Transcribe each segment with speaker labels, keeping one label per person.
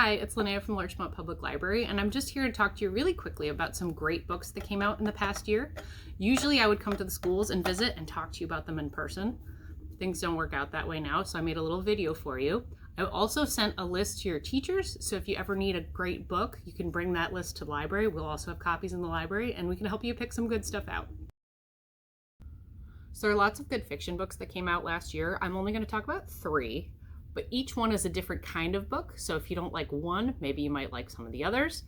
Speaker 1: Hi, it's Linnea from Larchmont Public Library, and I'm just here to talk to you really quickly about some great books that came out in the past year. Usually I would come to the schools and visit and talk to you about them in person. Things don't work out that way now, so I made a little video for you. I also sent a list to your teachers, so if you ever need a great book, you can bring that list to the library. We'll also have copies in the library, and we can help you pick some good stuff out. So there are lots of good fiction books that came out last year. I'm only going to talk about 3. But each one is a different kind of book. So if you don't like one, maybe you might like some of the others.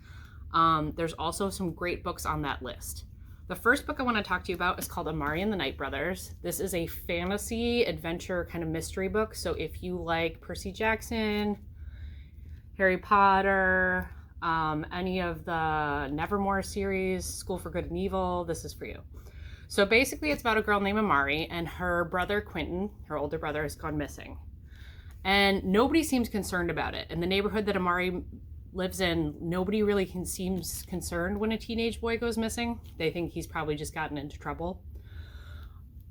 Speaker 1: There's also some great books on that list. The first book I want to talk to you about is called Amari and the Night Brothers. This is a fantasy adventure kind of mystery book. So if you like Percy Jackson, Harry Potter, any of the Nevermore series, School for Good and Evil, this is for you. So basically it's about a girl named Amari, and her brother Quentin, her older brother, has gone missing. And nobody seems concerned about it. In the neighborhood that Amari lives in, nobody really seems concerned when a teenage boy goes missing. They think he's probably just gotten into trouble.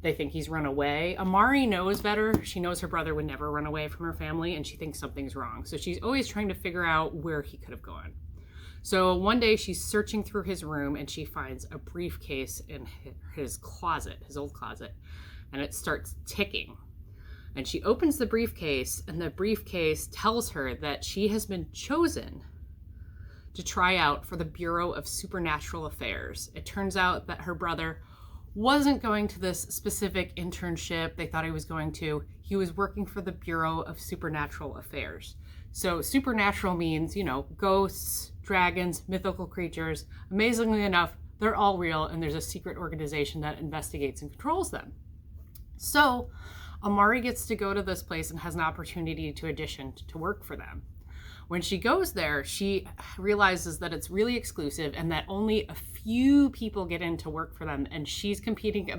Speaker 1: They think he's run away. Amari knows better. She knows her brother would never run away from her family, and she thinks something's wrong. So she's always trying to figure out where he could have gone. So one day she's searching through his room, and she finds a briefcase in his closet, his old closet, and it starts ticking. And she opens the briefcase, and the briefcase tells her that she has been chosen to try out for the Bureau of Supernatural Affairs. It turns out that her brother wasn't going to this specific internship they thought he was going to. He was working for the Bureau of Supernatural Affairs. So supernatural means, ghosts, dragons, mythical creatures. Amazingly enough, they're all real, and there's a secret organization that investigates and controls them. So Amari gets to go to this place and has an opportunity to audition to work for them. When she goes there, she realizes that it's really exclusive and that only a few people get in to work for them. And she's competing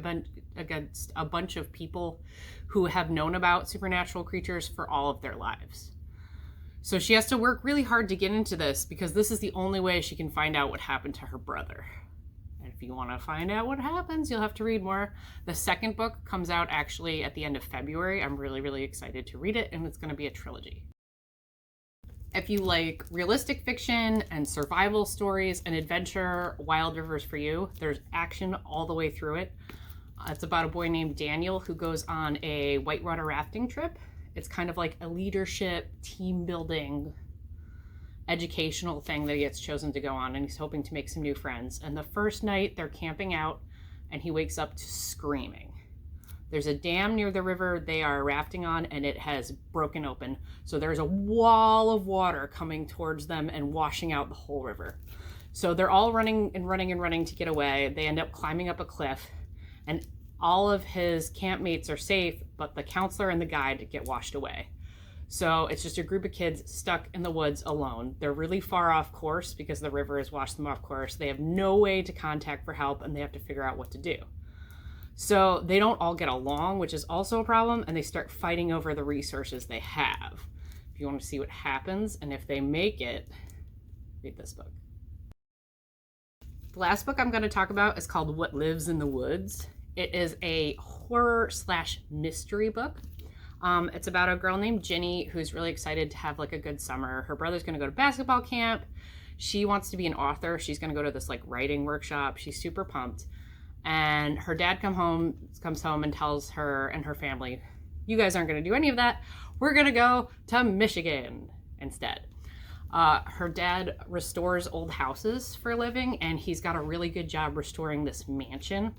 Speaker 1: against a bunch of people who have known about supernatural creatures for all of their lives. So she has to work really hard to get into this because this is the only way she can find out what happened to her brother. If you want to find out what happens, you'll have to read more. The second book comes out actually at the end of February. I'm really, really excited to read it, and it's going to be a trilogy. If you like realistic fiction and survival stories and adventure, Wild River's for you. There's action all the way through it. It's about a boy named Daniel who goes on a whitewater rafting trip. It's kind of like a leadership, team building, educational thing that he gets chosen to go on, and he's hoping to make some new friends. And the first night they're camping out, and he wakes up to screaming. There's a dam near the river they are rafting on, and it has broken open. So there's a wall of water coming towards them and washing out the whole river. So they're all running to get away. They end up climbing up a cliff, and all of his campmates are safe, but the counselor and the guide get washed away. So it's just a group of kids stuck in the woods alone. They're really far off course because the river has washed them off course. They have no way to contact for help, and they have to figure out what to do. So they don't all get along, which is also a problem, and they start fighting over the resources they have. If you want to see what happens and if they make it, read this book. The last book I'm going to talk about is called What Lives in the Woods. It is a horror/mystery book. It's about a girl named Ginny who's really excited to have like a good summer. Her brother's going to go to basketball camp. She wants to be an author. She's going to go to this like writing workshop. She's super pumped. And her dad comes home and tells her and her family, you guys aren't going to do any of that. We're going to go to Michigan instead. Her dad restores old houses for a living, and he's got a really good job restoring this mansion.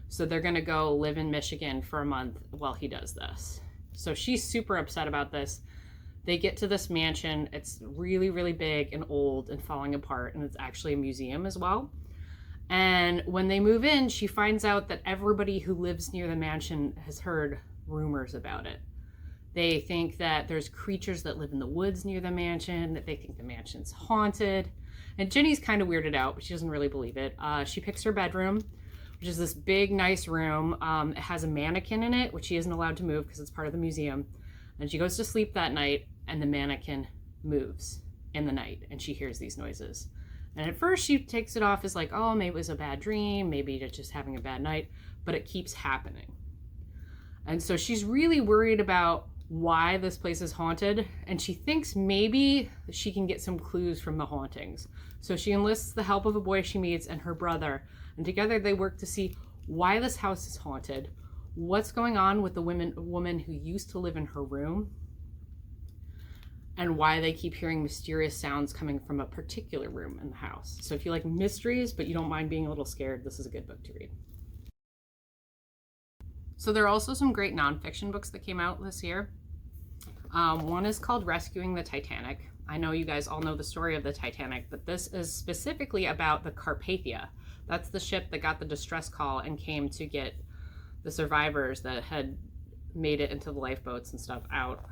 Speaker 1: So they're going to go live in Michigan for a month while he does this. So she's super upset about this. They get to this mansion. It's really, really big and old and falling apart, and it's actually a museum as well. And when they move in, she finds out that everybody who lives near the mansion has heard rumors about it. They think that there's creatures that live in the woods near the mansion, that they think the mansion's haunted. And Ginny's kind of weirded out, but she doesn't really believe it. She picks her bedroom, which is this big, nice room. It has a mannequin in it, which she isn't allowed to move because it's part of the museum. And she goes to sleep that night, and the mannequin moves in the night, and she hears these noises. And at first she takes it off as like, oh, maybe it was a bad dream, maybe it's just having a bad night, but it keeps happening. And so she's really worried about why this place is haunted, and she thinks maybe she can get some clues from the hauntings. So she enlists the help of a boy she meets and her brother, and together they work to see why this house is haunted, what's going on with the woman who used to live in her room, and why they keep hearing mysterious sounds coming from a particular room in the house. So if you like mysteries, but you don't mind being a little scared, this is a good book to read. So there are also some great nonfiction books that came out this year. One is called Rescuing the Titanic. I know you guys all know the story of the Titanic, but this is specifically about the Carpathia. That's the ship that got the distress call and came to get the survivors that had made it into the lifeboats and stuff out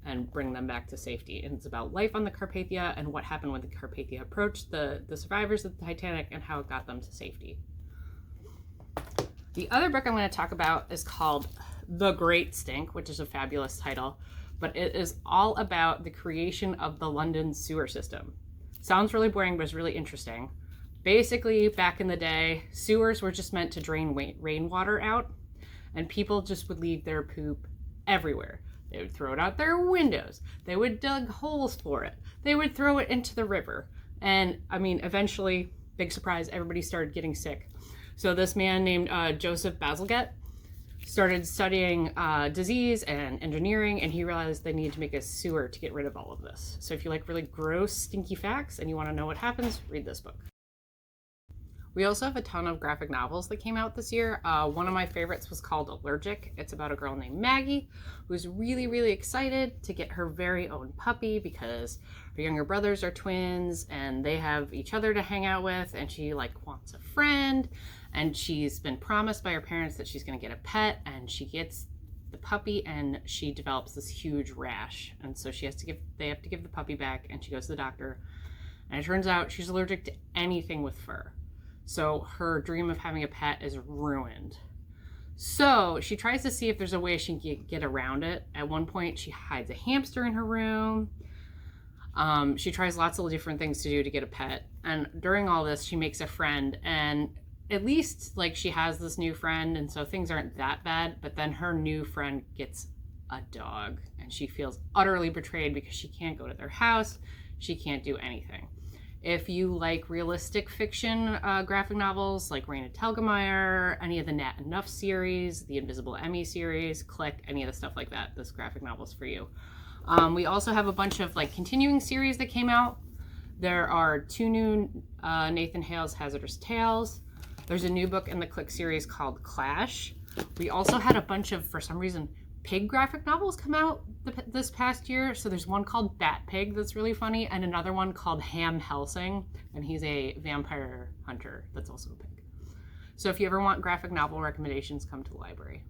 Speaker 1: and bring them back to safety. And it's about life on the Carpathia and what happened when the Carpathia approached the survivors of the Titanic and how it got them to safety. The other book I'm going to talk about is called The Great Stink, which is a fabulous title, but it is all about the creation of the London sewer system. Sounds really boring, but it's really interesting. Basically, back in the day, sewers were just meant to drain rainwater out, and people just would leave their poop everywhere. They would throw it out their windows. They would dig holes for it. They would throw it into the river. And I mean, eventually, big surprise, everybody started getting sick. So this man named Joseph Bazalgette started studying disease and engineering, and he realized they needed to make a sewer to get rid of all of this. So if you like really gross, stinky facts and you want to know what happens, read this book. We also have a ton of graphic novels that came out this year. One of my favorites was called Allergic. It's about a girl named Maggie who's really, really excited to get her very own puppy because her younger brothers are twins and they have each other to hang out with, and she wants a friend, and she's been promised by her parents that she's going to get a pet, and she gets the puppy and she develops this huge rash, and so they have to give the puppy back, and she goes to the doctor, and it turns out she's allergic to anything with fur. So her dream of having a pet is ruined. So she tries to see if there's a way she can get around it. At one point, she hides a hamster in her room. She tries lots of different things to do to get a pet. And during all this, she makes a friend. And at least she has this new friend. And so things aren't that bad. But then her new friend gets a dog. And she feels utterly betrayed because she can't go to their house. She can't do anything. If you like realistic fiction graphic novels like Raina Telgemeier, any of the Nat and Nuff series, the Invisible Emmy series, Click, any of the stuff like that, this graphic novel is for you. We also have a bunch of continuing series that came out. There are 2 new Nathan Hale's Hazardous Tales. There's a new book in the Click series called Clash. We also had a bunch of, for some reason, pig graphic novels come out this past year. So there's one called Bat Pig that's really funny, and another one called Ham Helsing, and he's a vampire hunter that's also a pig. So if you ever want graphic novel recommendations, come to the library.